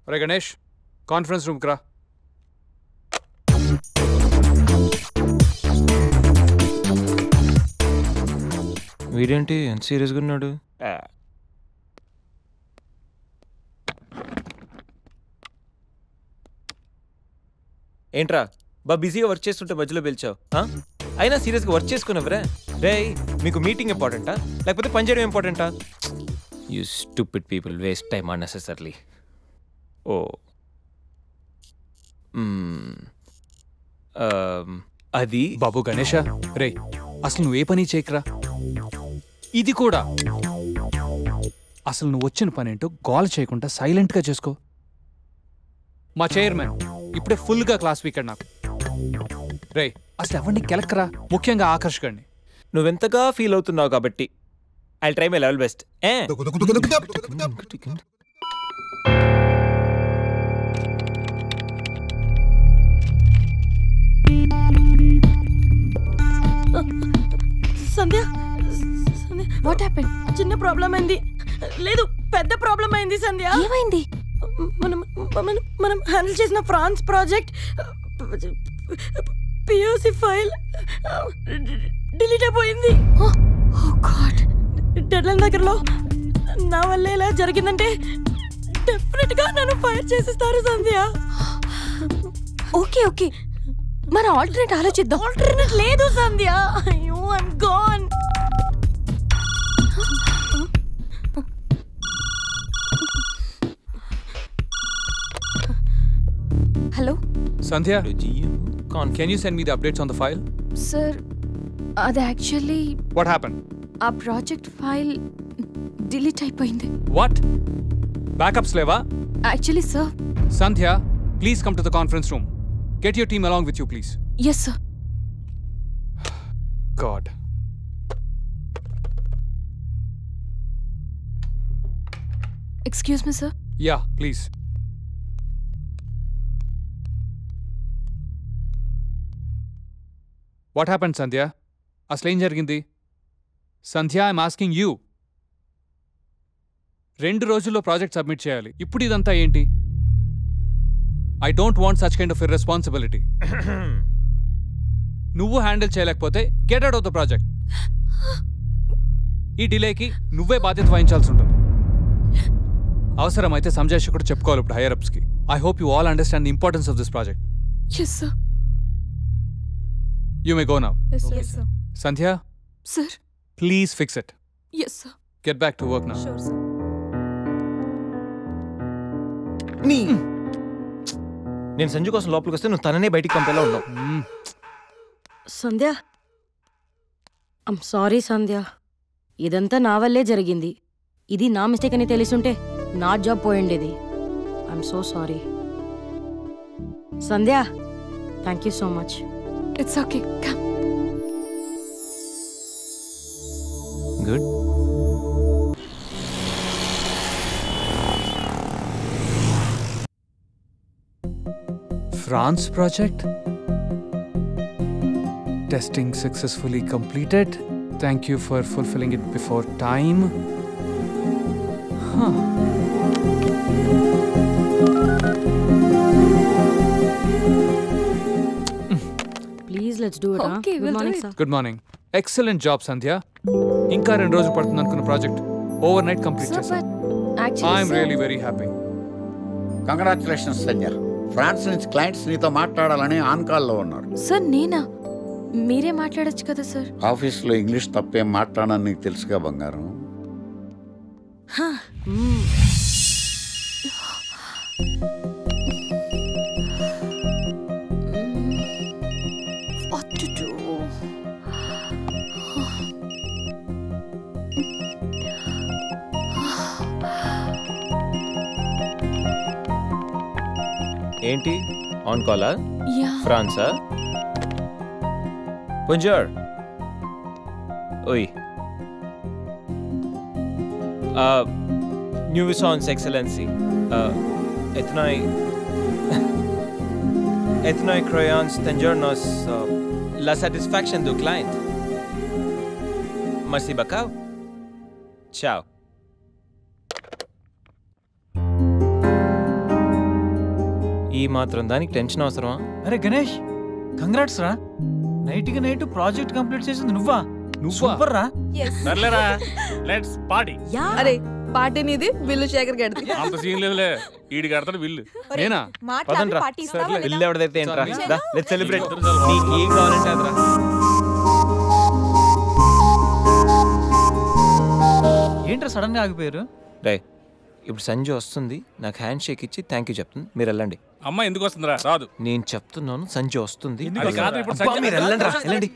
ఒరే గణేష్, కాన్ఫరెన్స్ రూమ్కి రా. వీడేంటి ఎంత సీరియస్గా ఉన్నాడు? ఏంట్రా బిజీగా వర్క్ చేస్తుంటే మధ్యలో పిలిచావు? అయినా సీరియస్గా వర్క్ చేసుకున్నావురా? రే, మీకు మీటింగ్ ఇంపార్టెంటా లేకపోతే పని చేయడం ఇంపార్టెంటా? You stupid people, waste time unnecessarily. ఓ అది బాబు గణేష, రే అసలు నువ్వు ఏ పని చేయకరా. ఇది కూడా అసలు నువ్వు వచ్చిన పని ఏంటో గోల్ చేయకుండా సైలెంట్గా చేసుకో. మా చైర్మన్ ఇప్పుడే ఫుల్గా క్లాస్ వీకాడు నాకు. రే అసలు ఎవరిని కెలక్కరా, ముఖ్యంగా ఆకర్షకండి. నువ్వెంతగా ఫీల్ అవుతున్నావు కాబట్టి I try my level best. Sandhya, what happened? చిన్న ప్రాబ్లం అయింది. లేదు, పెద్ద ప్రాబ్లం అయింది సంధ్య. ఏమైంది? మనం మనం మనం హ్యాండిల్ చేసిన France project POC file delete అయిపోయింది. డెడ్లైన్ దగ్గరలో నా వల్ల ఇలా జరిగిందంటే డెఫినెట్ గా నన్ను ఫైర్ చేసేస్తారు సంధ్య. ఓకే ఓకే, మన ఆల్టర్నేట్ ఆలోచిద్దాం. ఆల్టర్నేట్ లేదు సంధ్య. అయ్యో, I'm gone. Hello Sandhya, can you send me the updates on the file? Sir, అది యాక్చువల్లీ What happened? ఆ ప్రాజెక్ట్ ఫైల్ డిలీట్ అయిపోయింది. What? Backups లేవా? Actually sir. Sandhya, please come to the conference room. Get your team along with you, please. Yes sir. God. Excuse me sir. Yeah, please. What happened, Sandhya? అసలు ఏం జరిగింది? సంధ్య, I'm asking you. 2 రోజుల్లో project submit చేయాలి. ఇప్పుడు ఇదంతా ఏంటి? I don't want such kind of irresponsibility. నువ్వు handle చేయలేకపోతే get out of the project. ఈ డిలేకి నువ్వే బాధ్యత వహించాల్సి ఉంటుంది. అవసరమైతే సంజయ్ కూడా చెప్పుకోవాలి ఇప్పుడు హైయర్ అప్స్కి. I hope you all understand the importance of this project. Yes sir. You may go now. Yes, sir. Sandhya? Sir. Please fix it. Yes, sir. Get back to work now. Sure, sir. నేను సంజు కోసం లోపలికి వస్తే నువ్వు తననే బయటికి పంపేలా ఉన్నావు. సంధ్య, I'm sorry సంధ్య. ఇదంతా నా వల్లే జరిగింది. ఇది నా మిస్టేక్ అని తెలిసుంటే నా జాబ్ పోయిండేది. I'm so sorry Sandhya. Thank you so much. It's okay. Come. Good. France project? Testing successfully completed. Thank you for fulfilling it before time. Huh. Please let's do it. Okay, we'll do it. Good morning. Excellent job, Sandhya. ఇంకా 2 రోజులు పడుతుంది అనుకున్న project overnight complete Sir, చేశాం. but actually, I'm sir, really very happy. Congratulations Sandhya. France నుంచి clients నీతో మాట్లాడాలని on కాల్లో ఉన్నారు. సార్ నేనా? మీరే మాట్లాడొచ్చు కదా సార్. ఆఫీస్లో ఇంగ్లీష్ తప్పేం మాట్లాడని నీకు తెలుసుగా బంగారం. What to do? ఏంటి ఆన్ కాలా? Yeah. ఫ్రాన్సా? Bonjour. Oui. Nuisance Excellency. Ethnoi crayons tengernos la satisfaction du client. Merci beaucoup. Ciao. ఈ మాత్రం దానికి టెన్షన్ అవసరమా? అరే గణేష్, కంగ్రాట్స్ రా. నైట్కి నైట్ ప్రాజెక్ట్ కంప్లీట్ చేసింది నువ్వా? సూపర్ రా. సర్లేరా, లెట్స్ పార్టీ. అరే పార్టీ నీది, బిల్లు శేఖర్ గడిది. అంత సీన్ లేదులే, ఈడి కడతాడు బిల్లు. నేనా? పదండ్రా. బిల్లు ఎవరిదైతే ఏంట్రా, లెట్స్ సెలబ్రేట్. నీకు ఏం కావాలంటే అదరా. ఏంట్రా సడన్ గా ఆగిపోయారు? రే, ఇప్పుడు సంజయ్ వస్తుంది, నాకు హ్యాండ్ షేక్ ఇచ్చి థ్యాంక్ యూ చెప్తుంది, మీరు వెళ్ళండి. అమ్మ ఎందుకు వస్తుందిరా? రాదు. నేను చెప్తున్నాను, సంజయ్ వస్తుంది. అది కాదు, ఇప్పుడు అబ్బా, సంజయ్ మీరు వెళ్ళండి రా, వెళ్ళండి.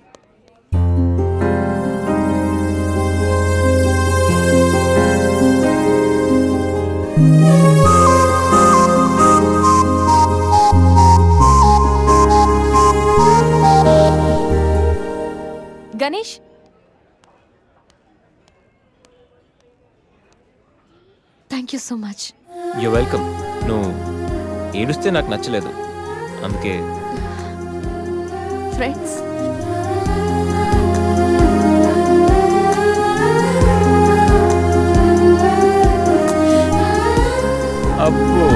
Ganesh, thank you so much. You welcome. నువ్వు ఏడుస్తే నాకు నచ్చలేదు, అందుకే. ఫ్రెండ్స్, అబ్బో,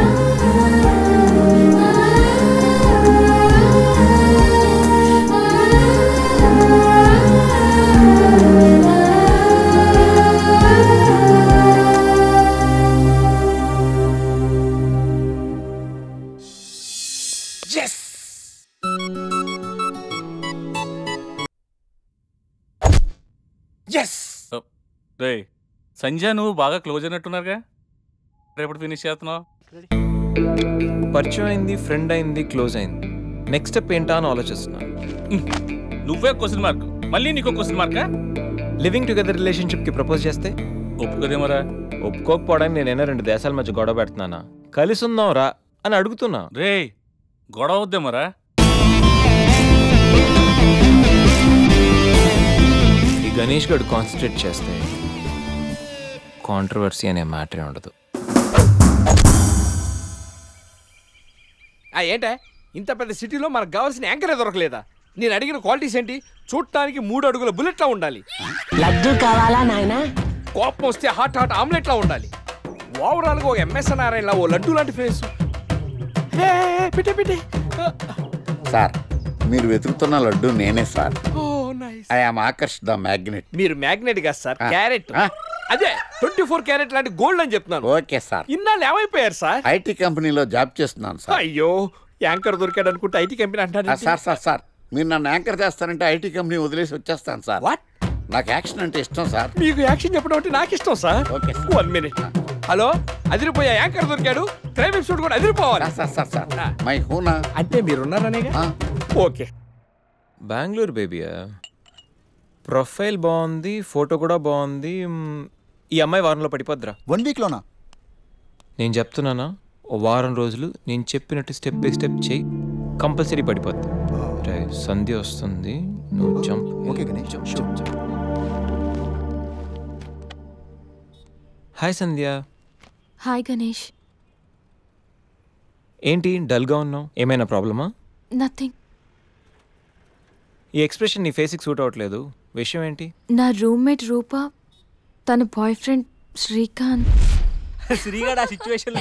రే సంజయ్, నువ్వు బాగా క్లోజ్ అయినట్టున్నారుగా, రేపటి ఫినిష్ చేస్తున్నావు. పరిచయం అయింది, ఫ్రెండ్ అయింది, క్లోజ్ అయింది, నెక్స్ట్ స్టెప్ ఏంటా అని ఆలోచిస్తున్నాను. నువ్వే క్వశ్చన్ మార్క్, మళ్ళీ నీకు question markka? Living together relationship కి ప్రపోజ్ చేస్తే ఒప్పుకోదేమరా? ఒప్పుకోకపోవడానికి నేనైనా 2 దేశాల మధ్య గొడవ పెడుతున్నానా? కలిసి ఉందాం రా అని అడుగుతున్నా. రే గొడవ వద్దేమరా? ఈ గణేష్ గడు కాన్సన్ట్రేట్ చేస్తే కాంట్రవర్సీ అనే మ్యాటరే ఉండదు. ఏంటే ఇంత పెద్ద సిటీలో మనకు కావాల్సిన యాంకరే దొరకలేదా? నేను అడిగిన క్వాలిటీస్ ఏంటి? చూడటానికి 3 అడుగుల బుల్లెట్లా ఉండాలి, లడ్డు కావాలా నాయనా, కోపం వస్తే హాట్ హాట్ ఆమ్లెట్లా ఉండాలి, ఓవరాల్ గా ఒక ఎంఎస్ నారాయణలా ఓ లడ్డు లాంటి ఫేస్. పెట్టే సార్, మీరు వెతుకుతున్న లడ్డు నేనే sir. Oh nice. I am Akarsh the magnet. మీరు మ్యాగ్నెట్ కాదు సార్, క్యారెట్. అదే 24 క్యారెట్ లాంటి గోల్డ్ అని చెప్తున్నాను. Okay sir. ఇన్నాళ్ళు ఏమైపోయారు సార్? ఐటీ కంపెనీలో జాబ్ చేస్తున్నాను సార్. అయ్యో, యాంకర్ దొరికాడు అనుకుంటే ఐటీ కంపెనీ అంటారు. సార్ సార్ సార్, మీరు నన్ను యాంకర్ చేస్తారంటే ఐటీ కంపెనీ వదిలేసి వచ్చేస్తాను సార్. వాట్? నాకు యాక్షన్ అంటే ఇష్టం సార్. మీకు యాక్షన్ చెప్పడం అంటే నాకు ఇష్టం sir. Okay sir. 1 minute. Hello, అదిరిపోయా యాంకర్ దొరికాడు, క్రైమ్ ఎపిసోడ్ కూడా అదిరిపోవాలి. సార్ సార్ సార్, మై హూనా అంటే మీరున్నారనేగా. ఓకే. బెంగళూరు బేబీయా, ప్రొఫైల్ బాగుంది, ఫోటో కూడా బాగుంది. ఈ అమ్మాయి వారంలో పడిపోద్దిరా. 1 వీక్లోనా? నేను చెప్తున్నానా, ఓ వారం రోజులు నేను చెప్పినట్టు స్టెప్ బై స్టెప్ చేయి, కంపల్సరీ పడిపోద్ది. రే, సంధ్య వస్తుంది, నువ్వు jump. Okay Ganesh, jump. Hi Sandhya. Hi Ganesh. ఏంటి డల్గా ఉన్నావు? ఏమైనా ప్రాబ్లమా? నథింగ్. ఈ ఎక్స్ప్రెషన్ నీ ఫేస్కి సూట్ అవ్వట్లేదు, విషయం ఏంటి? నా రూమ్మేట్ రూప, తన బాయ్ ఫ్రెండ్ శ్రీకాంత్. శ్రీగాడు ఆ సిచ్యువేషన్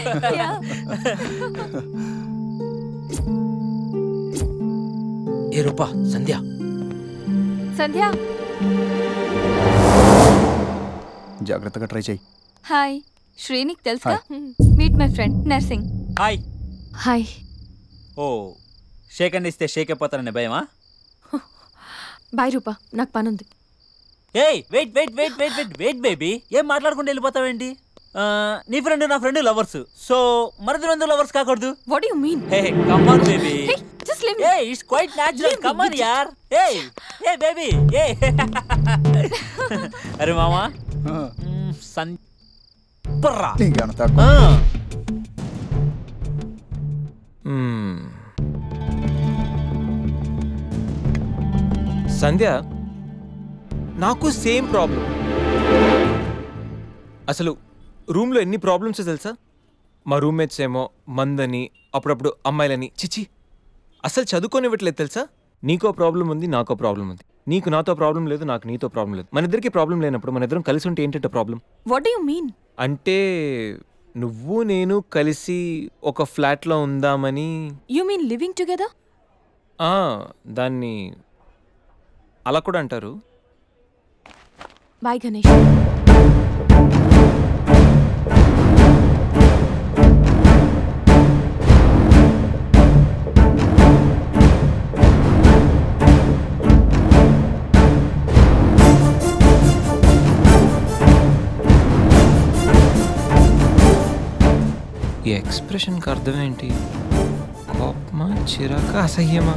ఏ రూపా, సంధ్య. సంధ్య, జాగ్రత్తగా ట్రై చేయి. హాయ్. శ్రీనిక్ తెలుసా? Meet my friend Narsing. Hi. Hi. Oh, shake hand ఇస్తే షేక్ అయిపోతానని భయమా? బాయ్ రూపా, నాకు పనుంది. ఏయ్ wait wait wait wait wait wait baby, ఏం మాట్లాడుకుంటూ వెళ్ళిపోతావేంటి? నీ ఫ్రెండ్ నా ఫ్రెండ్ లవర్స్, సో మరిది రెండు లవర్స్ కాకూడదు. What do you mean? Hey come on baby. Just live. Hey, it's quite natural. Come on, yaar. Hey, hey, baby. Hey. अरे मामा. सन. पर्रा. నీకేమంత సంధ్య, నాకు సేమ్ ప్రాబ్లం. అసలు రూమ్లో ఎన్ని ప్రాబ్లమ్స్ తెలుసా? మా రూమ్మేట్స్ ఏమో మందని, అప్పుడప్పుడు అమ్మాయిలని, చిచి అసలు చదువుకోనివ్వట్లేదు తెలుసా? నీకో ప్రాబ్లం ఉంది, నాకో ప్రాబ్లం ఉంది. నీకు నాతో ప్రాబ్లం లేదు, నాకు నీతో ప్రాబ్లం లేదు. మన ఇద్దరికి ప్రాబ్లం లేనప్పుడు మన ఇద్దరం కలిసి ఉంటే ఏంటంటే problem? What do you mean? అంటే నువ్వు నేను కలిసి ఒక ఫ్లాట్లో ఉందామని. You mean living together? దాన్ని అలా కూడా అంటారు. బాయ్ గణేష్. ఈ ఎక్స్ప్రెషన్కి అర్థం ఏంటి? కోపమా, చిరాక, అసహ్యమా?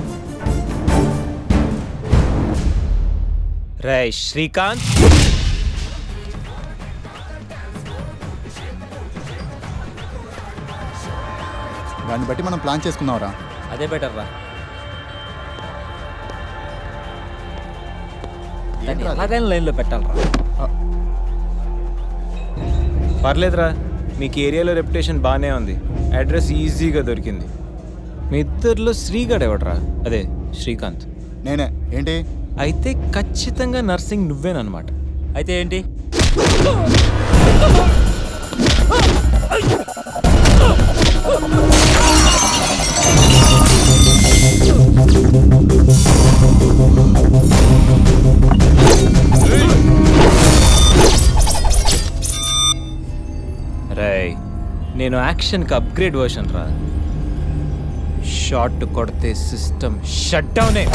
రే శ్రీకాంత్, దాన్ని బట్టి మనం ప్లాన్ చేసుకుందాంరా. అదే బెటర్ రా. ఎలాగైనా లైన్లో పెట్టాలరా. పర్లేదురా, మీకు ఏరియాలో రెప్యుటేషన్ బాగానే ఉంది. అడ్రస్ ఈజీగా దొరికింది. మీ ఇద్దరిలో శ్రీగాడు ఎవడరా? అదే శ్రీకాంత్. నేనే. ఏంటి? అయితే ఖచ్చితంగా నర్సింగ్ నువ్వేనమాట. అయితే ఏంటి? రేయ్, నేను యాక్షన్కి అప్గ్రేడ్ వర్షన్ రా. షాట్ కొడితే సిస్టమ్ షట్ డౌనే.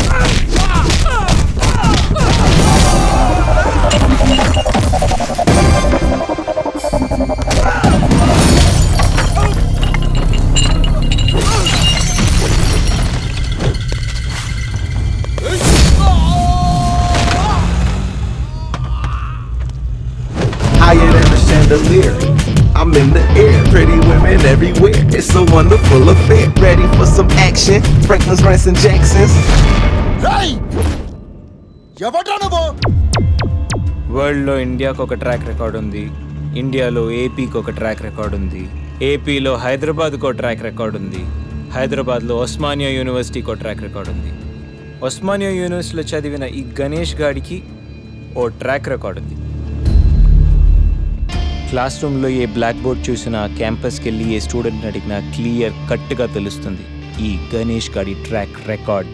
Higher than a chandelier, I'm in the air, pretty women everywhere. It's a wonderful affair. Ready for some action? Franklin's, Branson, Jackson's. Hey! వరల్డ్లో ఇండియాకు ఒక ట్రాక్ రికార్డ్ ఉంది, ఇండియాలో ఏపీకి ఒక ట్రాక్ రికార్డ్ ఉంది, ఏపీలో హైదరాబాద్కు ఒక ట్రాక్ రికార్డ్ ఉంది, హైదరాబాద్లో ఉస్మానియా యూనివర్సిటీకి ఒక ట్రాక్ రికార్డ్ ఉంది. ఉస్మానియా యూనివర్సిటీలో చదివిన ఈ గణేష్ గాడికి ఓ ట్రాక్ రికార్డ్ ఉంది. క్లాస్ రూమ్లో ఏ బ్లాక్ బోర్డ్ చూసినా, క్యాంపస్కి వెళ్ళి ఏ స్టూడెంట్ అడిగినా క్లియర్ కట్గా తెలుస్తుంది ఈ గణేష్ గాడి ట్రాక్ రికార్డ్.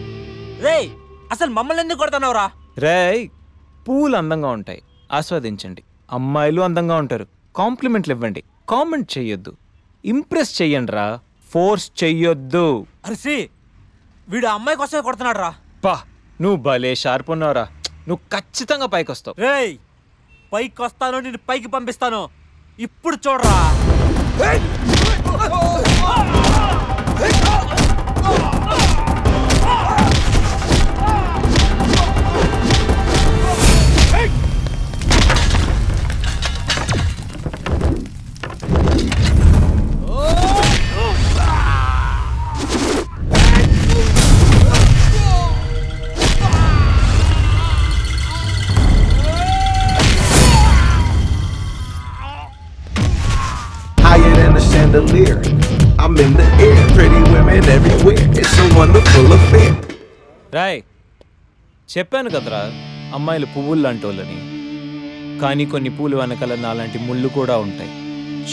రేయ్, అసలు మమ్మల్ని ఎందుకు కొడతానవరా? రేయ్, పూలు అందంగా ఉంటాయి, ఆస్వాదించండి. అమ్మాయిలు అందంగా ఉంటారు, కాంప్లిమెంట్లు ఇవ్వండి, కామెంట్ చెయ్యొద్దు. ఇంప్రెస్ చెయ్యండి రా, ఫోర్స్ చెయ్యొద్దు. అరిసి, వీడు అమ్మాయి కోసమే కొడుతున్నాడు రా. పా, నువ్వు భలే షార్ప్ ఉన్నావురా. నువ్వు ఖచ్చితంగా పైకి వస్తావు. రేయ్, పైకి వస్తాను, నేను పైకి పంపిస్తాను. ఇప్పుడు చూడరా. Higher than a chandelier, I'm in the air, pretty women everywhere. It's a wonderful affair. Roy, చెప్పాను కదరా అమ్మాయిలు పువ్వులు లాంటి వాళ్ళని. కానీ కొన్ని పూలు వెనకాల నాలాంటి ముళ్ళు కూడా ఉంటాయి.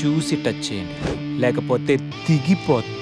చూసి టచ్ చేయండి, లేకపోతే దిగిపోతుంది.